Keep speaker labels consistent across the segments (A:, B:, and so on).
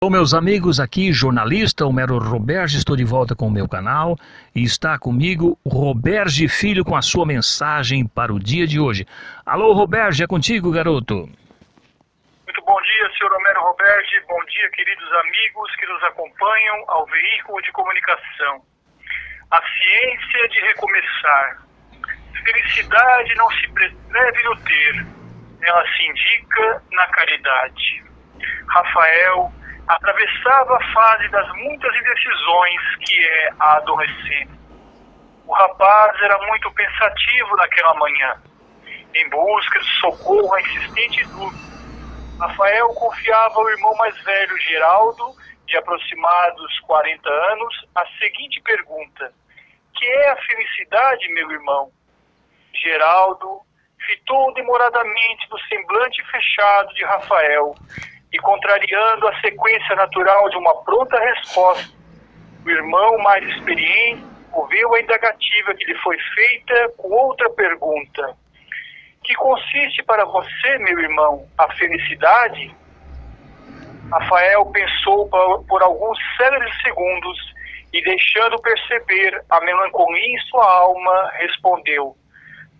A: Olá, meus amigos, aqui jornalista Homero Roberge, estou de volta com o meu canal e está comigo Roberge Filho com a sua mensagem para o dia de hoje. Alô, Roberge, é contigo, garoto.
B: Muito bom dia, senhor Homero Roberge, bom dia, queridos amigos que nos acompanham ao veículo de comunicação. A ciência de recomeçar. Felicidade não se prescreve no ter, ela se indica na caridade. Rafael atravessava a fase das muitas indecisões que é a adolescência. O rapaz era muito pensativo naquela manhã, em busca de socorro à insistente dúvida. Rafael confiava ao irmão mais velho, Geraldo, de aproximados 40 anos, a seguinte pergunta: que é a felicidade, meu irmão? Geraldo fitou demoradamente no semblante fechado de Rafael, e contrariando a sequência natural de uma pronta resposta, o irmão mais experiente ouviu a indagativa que lhe foi feita com outra pergunta: que consiste para você, meu irmão, a felicidade? Rafael pensou por alguns céleres segundos e, deixando perceber a melancolia em sua alma, respondeu: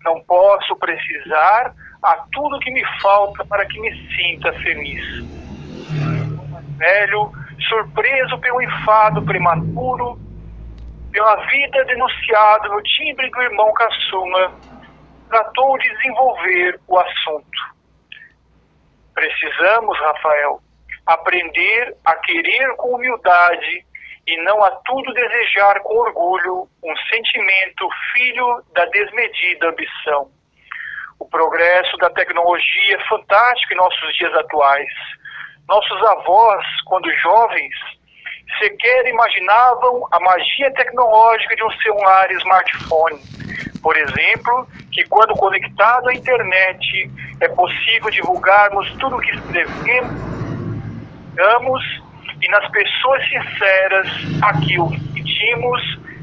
B: não posso precisar a tudo que me falta para que me sinta feliz. Velho, surpreso pelo enfado prematuro, pela vida denunciada no timbre do irmão caçula, tratou de desenvolver o assunto. Precisamos, Rafael, aprender a querer com humildade e não a tudo desejar com orgulho, um sentimento filho da desmedida ambição. O progresso da tecnologia é fantástico em nossos dias atuais. Nossos avós, quando jovens, sequer imaginavam a magia tecnológica de um celular e smartphone. Por exemplo, que quando conectado à internet é possível divulgarmos tudo o que escrevemos e nas pessoas sinceras aquilo que sentimos,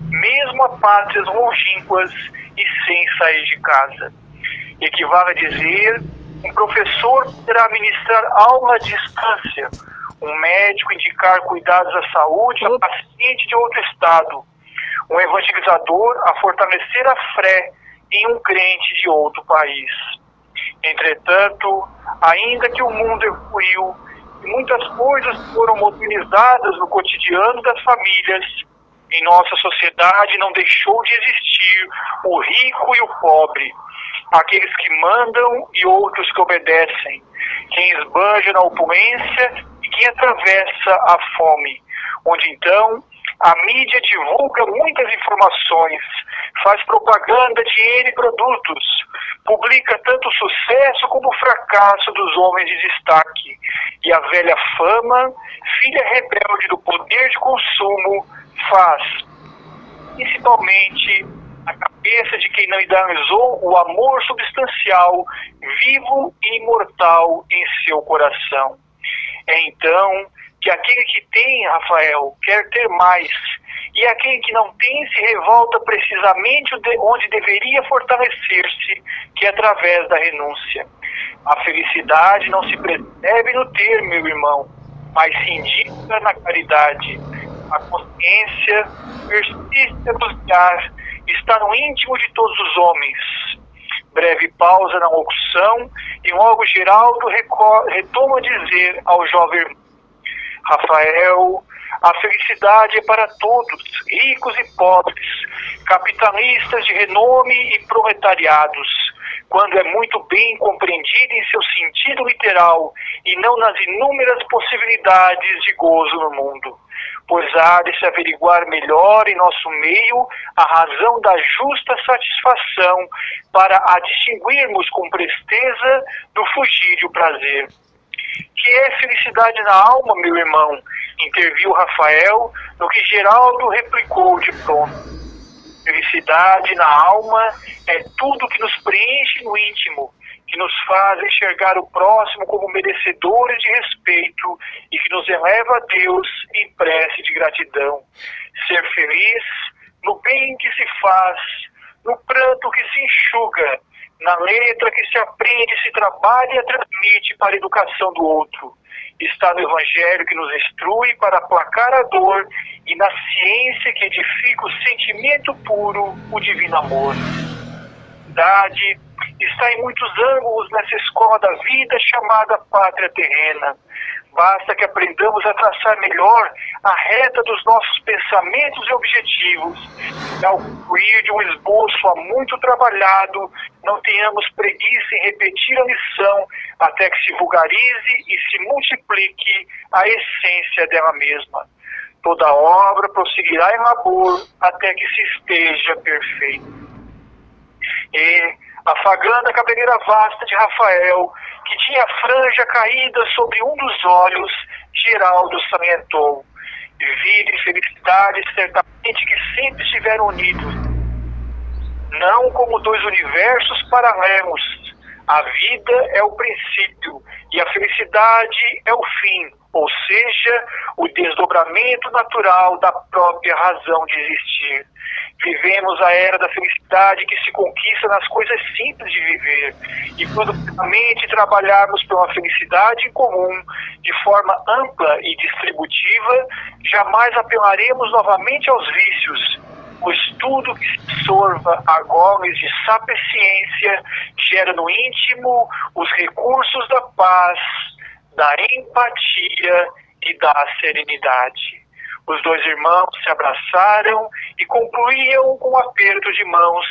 B: mesmo a pátrias longínquas e sem sair de casa. Equivale a dizer: um professor poderá ministrar aula à distância, um médico indicar cuidados à saúde a paciente de outro estado, um evangelizador a fortalecer a fé em um crente de outro país. Entretanto, ainda que o mundo evoluiu e muitas coisas foram modernizadas no cotidiano das famílias, em nossa sociedade não deixou de existir o rico e o pobre, aqueles que mandam e outros que obedecem, quem esbanja na opulência e quem atravessa a fome, onde então a mídia divulga muitas informações, faz propaganda de N produtos, publica tanto o sucesso como o fracasso dos homens de destaque, e a velha fama, filha rebelde do poder de consumo, faz, principalmente, a cabeça de quem não idealizou o amor substancial, vivo e imortal em seu coração. É então que aquele que tem, Rafael, quer ter mais, e aquele que não tem se revolta precisamente onde deveria fortalecer-se, que é através da renúncia. A felicidade não se prescreve no ter, meu irmão, mas se indica na caridade. A consciência persiste a buscar, está no íntimo de todos os homens. Breve pausa na locução e logo Geraldo retoma a dizer ao jovem irmão: Rafael, a felicidade é para todos, ricos e pobres, capitalistas de renome e proletariados, quando é muito bem compreendida em seu sentido literal e não nas inúmeras possibilidades de gozo no mundo. Pois há de se averiguar melhor em nosso meio a razão da justa satisfação para a distinguirmos com presteza do fugídio prazer. Que é felicidade na alma, meu irmão? Interviu Rafael, no que Geraldo replicou de pronto: felicidade na alma é tudo que nos preenche no íntimo, que nos faz enxergar o próximo como merecedores de respeito e que nos eleva a Deus em prece de gratidão. Ser feliz no bem que se faz, no pranto que se enxuga, na letra que se aprende, se trabalha e a transmite para a educação do outro. está no Evangelho que nos instrui para aplacar a dor e na ciência que edifica o sentimento puro, o divino amor. A verdade está em muitos ângulos nessa escola da vida chamada pátria terrena. Basta que aprendamos a traçar melhor a reta dos nossos pensamentos e objetivos. Ao concluir de um esboço há muito trabalhado, não tenhamos preguiça em repetir a lição até que se vulgarize e se multiplique a essência dela mesma. Toda obra prosseguirá em labor até que se esteja perfeita. E, afagando a cabeleira vasta de Rafael, que tinha a franja caída sobre um dos olhos, Geraldo salientou: vida e felicidade certamente que sempre estiveram unidos, não como dois universos paralelos. A vida é o princípio e a felicidade é o fim, ou seja, o desdobramento natural da própria razão de existir. Vivemos a era da felicidade que se conquista nas coisas simples de viver, e produtivamente trabalharmos pela felicidade em comum, de forma ampla e distributiva, jamais apelaremos novamente aos vícios, pois tudo que se absorva a goles de sapiência gera no íntimo os recursos da paz, da empatia e da serenidade. Os dois irmãos se abraçaram e concluíam com um aperto de mãos,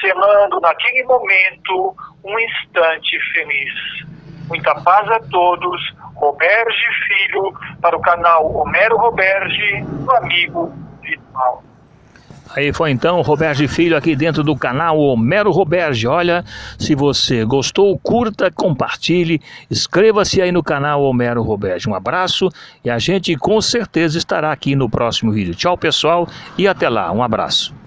B: selando naquele momento um instante feliz. Muita paz a todos. Roberge Filho, para o canal Homero Roberge, do amigo Vital.
A: Aí foi então Roberge Filho aqui dentro do canal Homero Roberge. Olha, se você gostou, curta, compartilhe, inscreva-se aí no canal Homero Roberge. Um abraço e a gente com certeza estará aqui no próximo vídeo. Tchau, pessoal, e até lá. Um abraço.